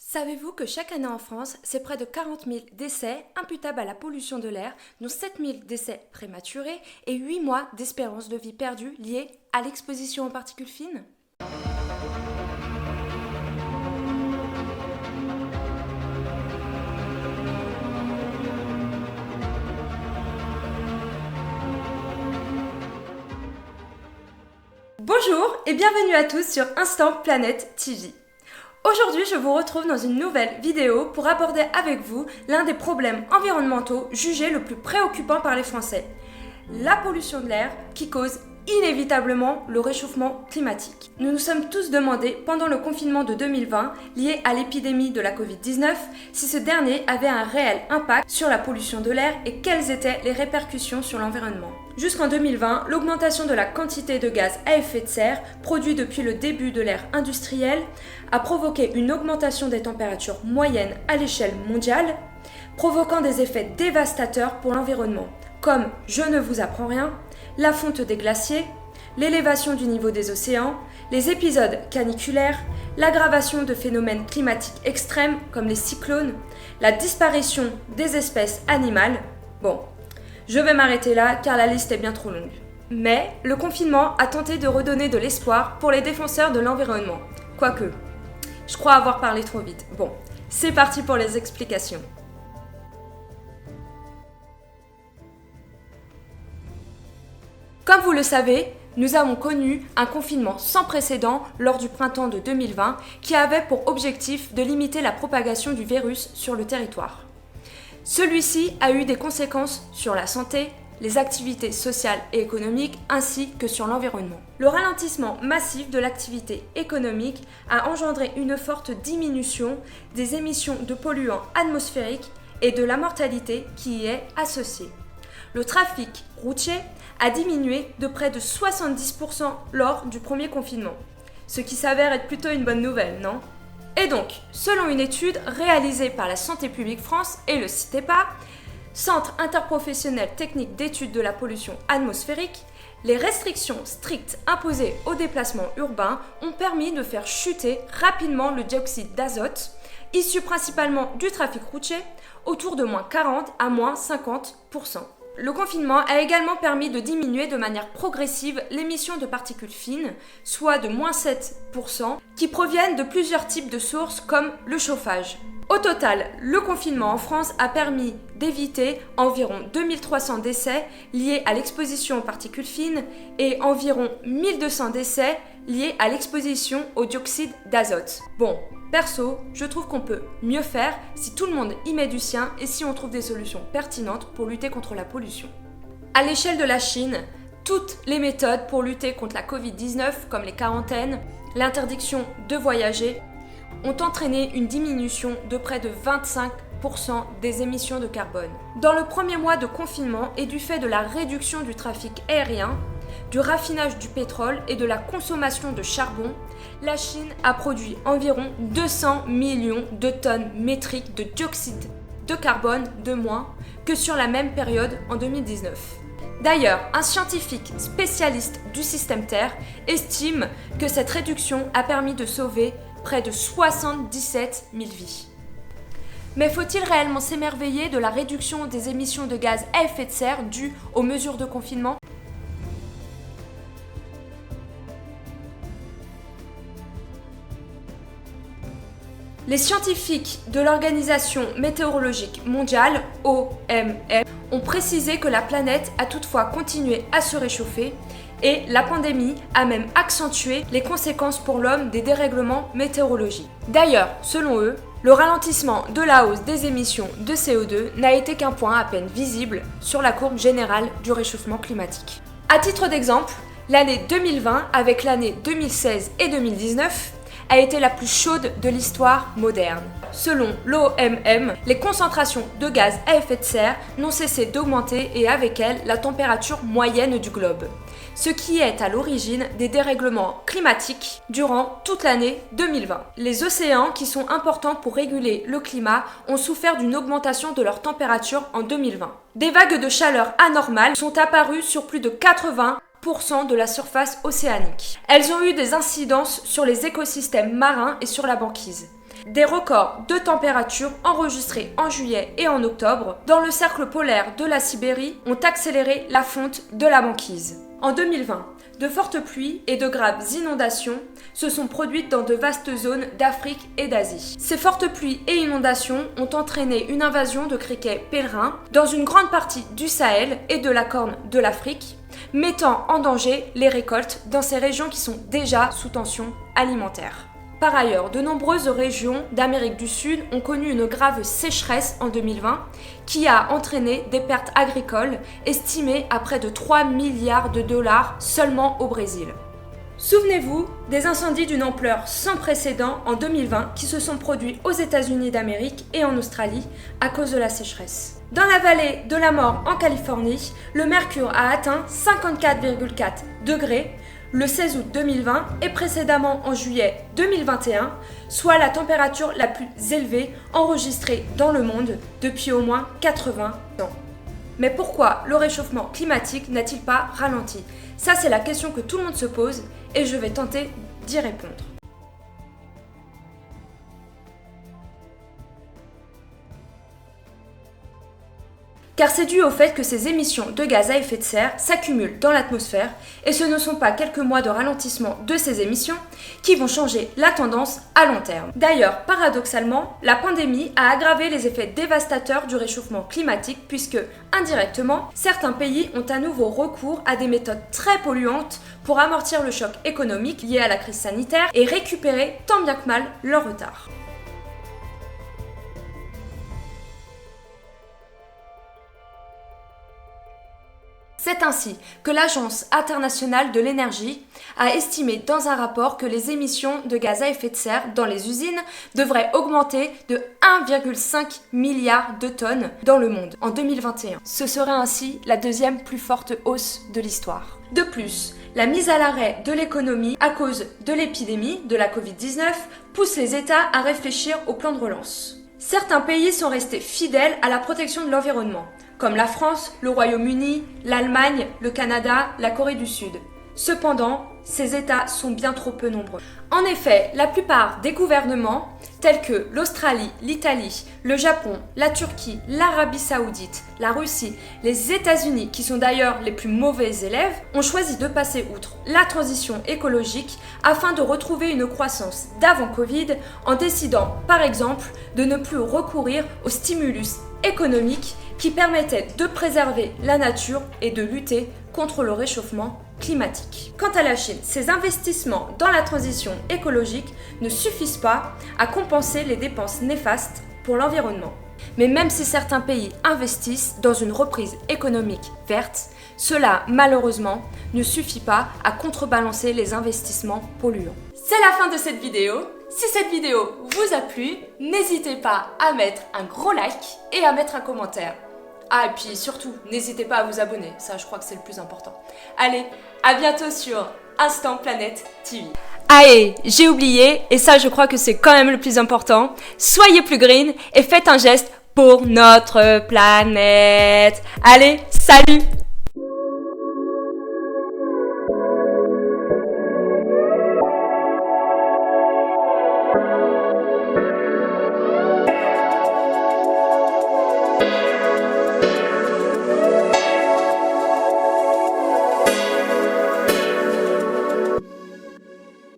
Savez-vous que chaque année en France, c'est près de 40 000 décès imputables à la pollution de l'air, dont 7 000 décès prématurés et 8 mois d'espérance de vie perdue liés à l'exposition aux particules fines? Bonjour et bienvenue à tous sur Instant Planète TV. Aujourd'hui, je vous retrouve dans une nouvelle vidéo pour aborder avec vous l'un des problèmes environnementaux jugés le plus préoccupant par les Français, la pollution de l'air qui cause inévitablement le réchauffement climatique. Nous nous sommes tous demandé pendant le confinement de 2020 lié à l'épidémie de la Covid-19 si ce dernier avait un réel impact sur la pollution de l'air et quelles étaient les répercussions sur l'environnement. Jusqu'en 2020, l'augmentation de la quantité de gaz à effet de serre produit depuis le début de l'ère industrielle a provoqué une augmentation des températures moyennes à l'échelle mondiale, provoquant des effets dévastateurs pour l'environnement, comme, je ne vous apprends rien, la fonte des glaciers, l'élévation du niveau des océans, les épisodes caniculaires, l'aggravation de phénomènes climatiques extrêmes comme les cyclones, la disparition des espèces animales. Bon, je vais m'arrêter là car la liste est bien trop longue. Mais le confinement a tenté de redonner de l'espoir pour les défenseurs de l'environnement. Quoique, je crois avoir parlé trop vite. Bon, c'est parti pour les explications. Comme vous le savez, nous avons connu un confinement sans précédent lors du printemps de 2020 qui avait pour objectif de limiter la propagation du virus sur le territoire. Celui-ci a eu des conséquences sur la santé, les activités sociales et économiques ainsi que sur l'environnement. Le ralentissement massif de l'activité économique a engendré une forte diminution des émissions de polluants atmosphériques et de la mortalité qui y est associée. Le trafic routier a diminué de près de 70% lors du premier confinement, ce qui s'avère être plutôt une bonne nouvelle, non ? Et donc, selon une étude réalisée par la Santé publique France et le CITEPA, Centre interprofessionnel technique d'études de la pollution atmosphérique, les restrictions strictes imposées aux déplacements urbains ont permis de faire chuter rapidement le dioxyde d'azote, issu principalement du trafic routier, autour de moins 40 à moins 50%. Le confinement a également permis de diminuer de manière progressive l'émission de particules fines, soit de moins 7%, qui proviennent de plusieurs types de sources comme le chauffage. Au total, le confinement en France a permis d'éviter environ 2300 décès liés à l'exposition aux particules fines et environ 1200 décès liés à l'exposition au dioxyde d'azote. Bon, perso, je trouve qu'on peut mieux faire si tout le monde y met du sien et si on trouve des solutions pertinentes pour lutter contre la pollution. À l'échelle de la Chine, toutes les méthodes pour lutter contre la Covid-19, comme les quarantaines, l'interdiction de voyager, ont entraîné une diminution de près de 25% des émissions de carbone. Dans le premier mois de confinement et du fait de la réduction du trafic aérien, du raffinage du pétrole et de la consommation de charbon, la Chine a produit environ 200 millions de tonnes métriques de dioxyde de carbone de moins que sur la même période en 2019. D'ailleurs, un scientifique spécialiste du système Terre estime que cette réduction a permis de sauver près de 77 000 vies. Mais faut-il réellement s'émerveiller de la réduction des émissions de gaz à effet de serre dues aux mesures de confinement ? Les scientifiques de l'Organisation météorologique mondiale, OMM, ont précisé que la planète a toutefois continué à se réchauffer et la pandémie a même accentué les conséquences pour l'homme des dérèglements météorologiques. D'ailleurs, selon eux, le ralentissement de la hausse des émissions de CO2 n'a été qu'un point à peine visible sur la courbe générale du réchauffement climatique. À titre d'exemple, l'année 2020 avec l'année 2016 et 2019 a été la plus chaude de l'histoire moderne. Selon l'OMM, les concentrations de gaz à effet de serre n'ont cessé d'augmenter et avec elles la température moyenne du globe, ce qui est à l'origine des dérèglements climatiques durant toute l'année 2020. Les océans, qui sont importants pour réguler le climat, ont souffert d'une augmentation de leur température en 2020. Des vagues de chaleur anormales sont apparues sur plus de 80% de la surface océanique. Elles ont eu des incidences sur les écosystèmes marins et sur la banquise. Des records de température enregistrés en juillet et en octobre dans le cercle polaire de la Sibérie ont accéléré la fonte de la banquise. En 2020, de fortes pluies et de graves inondations se sont produites dans de vastes zones d'Afrique et d'Asie. Ces fortes pluies et inondations ont entraîné une invasion de criquets pèlerins dans une grande partie du Sahel et de la Corne de l'Afrique, mettant en danger les récoltes dans ces régions qui sont déjà sous tension alimentaire. Par ailleurs, de nombreuses régions d'Amérique du Sud ont connu une grave sécheresse en 2020 qui a entraîné des pertes agricoles estimées à près de 3 milliards de dollars seulement au Brésil. Souvenez-vous des incendies d'une ampleur sans précédent en 2020 qui se sont produits aux États-Unis d'Amérique et en Australie à cause de la sécheresse. Dans la vallée de la mort en Californie, le mercure a atteint 54,4 degrés le 16 août 2020 et précédemment en juillet 2021, soit la température la plus élevée enregistrée dans le monde depuis au moins 80 ans. Mais pourquoi le réchauffement climatique n'a-t-il pas ralenti? Ça, c'est la question que tout le monde se pose et je vais tenter d'y répondre. Car c'est dû au fait que ces émissions de gaz à effet de serre s'accumulent dans l'atmosphère et ce ne sont pas quelques mois de ralentissement de ces émissions qui vont changer la tendance à long terme. D'ailleurs, paradoxalement, la pandémie a aggravé les effets dévastateurs du réchauffement climatique puisque, indirectement, certains pays ont à nouveau recours à des méthodes très polluantes pour amortir le choc économique lié à la crise sanitaire et récupérer tant bien que mal leur retard. C'est ainsi que l'Agence internationale de l'énergie a estimé dans un rapport que les émissions de gaz à effet de serre dans les usines devraient augmenter de 1,5 milliard de tonnes dans le monde en 2021. Ce serait ainsi la deuxième plus forte hausse de l'histoire. De plus, la mise à l'arrêt de l'économie à cause de l'épidémie de la Covid-19 pousse les États à réfléchir au plan de relance. Certains pays sont restés fidèles à la protection de l'environnement, comme la France, le Royaume-Uni, l'Allemagne, le Canada, la Corée du Sud. Cependant, ces États sont bien trop peu nombreux. En effet, la plupart des gouvernements, tels que l'Australie, l'Italie, le Japon, la Turquie, l'Arabie Saoudite, la Russie, les États-Unis, qui sont d'ailleurs les plus mauvais élèves, ont choisi de passer outre la transition écologique afin de retrouver une croissance d'avant Covid en décidant, par exemple, de ne plus recourir aux stimulus économiques qui permettaient de préserver la nature et de lutter contre le réchauffement climatique. Quant à la Chine, ses investissements dans la transition écologique ne suffisent pas à compenser les dépenses néfastes pour l'environnement. Mais même si certains pays investissent dans une reprise économique verte, cela malheureusement ne suffit pas à contrebalancer les investissements polluants. C'est la fin de cette vidéo. Si cette vidéo vous a plu, n'hésitez pas à mettre un gros like et à mettre un commentaire. Ah, et puis surtout, n'hésitez pas à vous abonner, ça je crois que c'est le plus important. Allez, à bientôt sur Instant Planète TV. Allez, j'ai oublié, et ça je crois que c'est quand même le plus important, soyez plus green et faites un geste pour notre planète. Allez, salut!